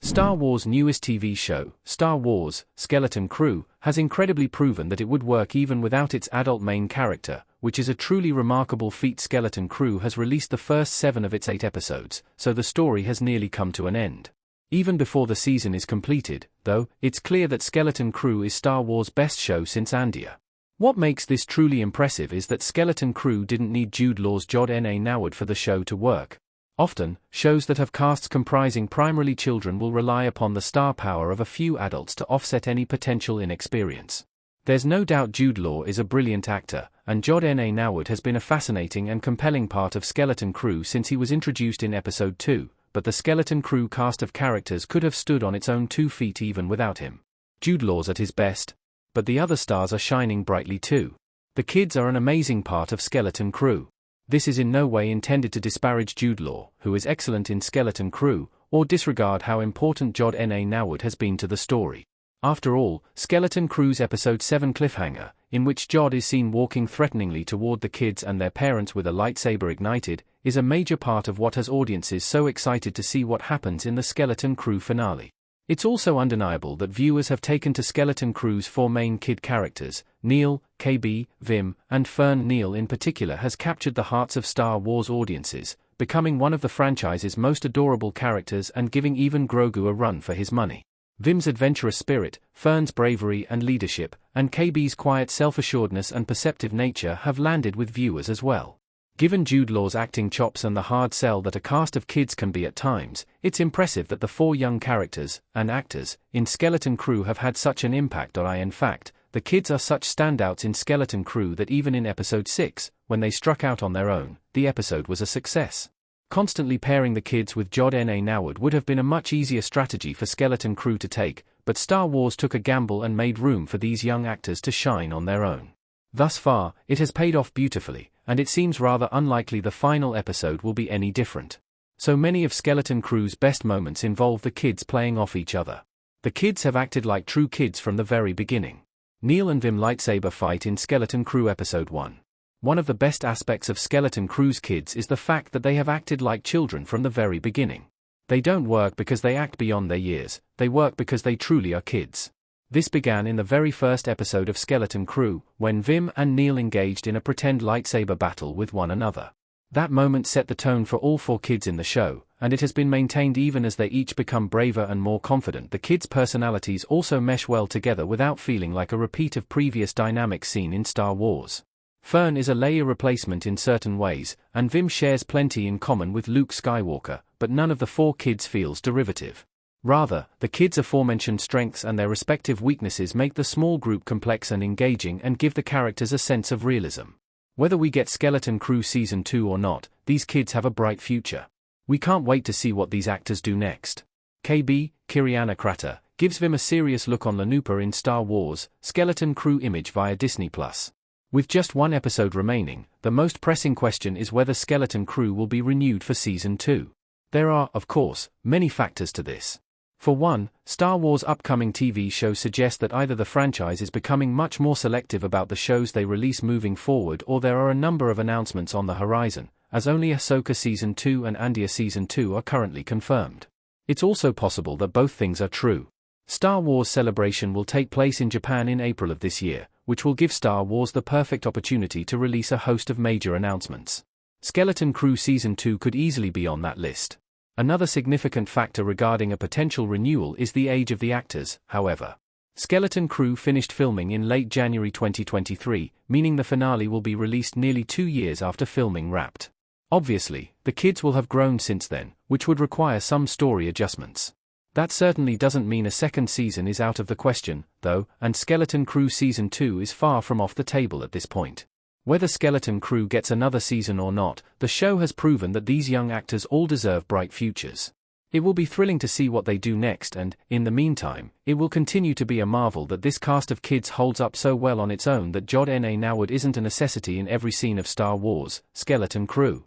Star Wars' newest TV show, Star Wars: Skeleton Crew, has incredibly proven that it would work even without its adult main character, which is a truly remarkable feat. Skeleton Crew has released the first 7 of its 8 episodes, so the story has nearly come to an end. Even before the season is completed, though, it's clear that Skeleton Crew is Star Wars' best show since Andor. What makes this truly impressive is that Skeleton Crew didn't need Jude Law's Jude for the show to work. Often, shows that have casts comprising primarily children will rely upon the star power of a few adults to offset any potential inexperience. There's no doubt Jude Law is a brilliant actor, and Jude has been a fascinating and compelling part of Skeleton Crew since he was introduced in Episode 2, but the Skeleton Crew cast of characters could have stood on its own 2 feet even without him. Jude Law's at his best, but the other stars are shining brightly too. The kids are an amazing part of Skeleton Crew. This is in no way intended to disparage Jude Law, who is excellent in Skeleton Crew, or disregard how important Jude has been to the story. After all, Skeleton Crew's Episode 7 cliffhanger, in which Jude is seen walking threateningly toward the kids and their parents with a lightsaber ignited, is a major part of what has audiences so excited to see what happens in the Skeleton Crew finale. It's also undeniable that viewers have taken to Skeleton Crew's 4 main kid characters. Neil, KB, Vim, and Fern. Neil in particular has captured the hearts of Star Wars audiences, becoming one of the franchise's most adorable characters and giving even Grogu a run for his money. Vim's adventurous spirit, Fern's bravery and leadership, and KB's quiet self-assuredness and perceptive nature have landed with viewers as well. Given Jude Law's acting chops and the hard sell that a cast of kids can be at times, it's impressive that the 4 young characters, and actors, in Skeleton Crew have had such an impact. In fact, the kids are such standouts in Skeleton Crew that even in Episode 6, when they struck out on their own, the episode was a success. Constantly pairing the kids with Jude would have been a much easier strategy for Skeleton Crew to take, but Star Wars took a gamble and made room for these young actors to shine on their own. Thus far, it has paid off beautifully, and it seems rather unlikely the final episode will be any different. So many of Skeleton Crew's best moments involve the kids playing off each other. The kids have acted like true kids from the very beginning. Neil and Vim lightsaber fight in Skeleton Crew Episode 1. One of the best aspects of Skeleton Crew's kids is the fact that they have acted like children from the very beginning. They don't work because they act beyond their years, they work because they truly are kids. This began in the very first episode of Skeleton Crew, when Vim and Neil engaged in a pretend lightsaber battle with one another. That moment set the tone for all 4 kids in the show, and it has been maintained even as they each become braver and more confident. The kids' personalities also mesh well together without feeling like a repeat of previous dynamics seen in Star Wars. Fern is a Leia replacement in certain ways, and Vim shares plenty in common with Luke Skywalker, but none of the 4 kids feels derivative. Rather, the kids' aforementioned strengths and their respective weaknesses make the small group complex and engaging and give the characters a sense of realism. Whether we get Skeleton Crew Season 2 or not, these kids have a bright future. We can't wait to see what these actors do next. KB, Kiriana Kratter, gives Vim a serious look on Lanupa in Star Wars: Skeleton Crew image via Disney+. With just 1 episode remaining, the most pressing question is whether Skeleton Crew will be renewed for Season 2. There are, of course, many factors to this. For one, Star Wars' upcoming TV show suggests that either the franchise is becoming much more selective about the shows they release moving forward, or there are a number of announcements on the horizon, as only Ahsoka Season 2 and Andor Season 2 are currently confirmed. It's also possible that both things are true. Star Wars Celebration will take place in Japan in April of this year, which will give Star Wars the perfect opportunity to release a host of major announcements. Skeleton Crew Season 2 could easily be on that list. Another significant factor regarding a potential renewal is the age of the actors, however. Skeleton Crew finished filming in late January 2023, meaning the finale will be released nearly 2 years after filming wrapped. Obviously, the kids will have grown since then, which would require some story adjustments. That certainly doesn't mean a second season is out of the question, though, and Skeleton Crew Season 2 is far from off the table at this point. Whether Skeleton Crew gets another season or not, the show has proven that these young actors all deserve bright futures. It will be thrilling to see what they do next, and, in the meantime, it will continue to be a marvel that this cast of kids holds up so well on its own that Jude isn't a necessity in every scene of Star Wars: Skeleton Crew.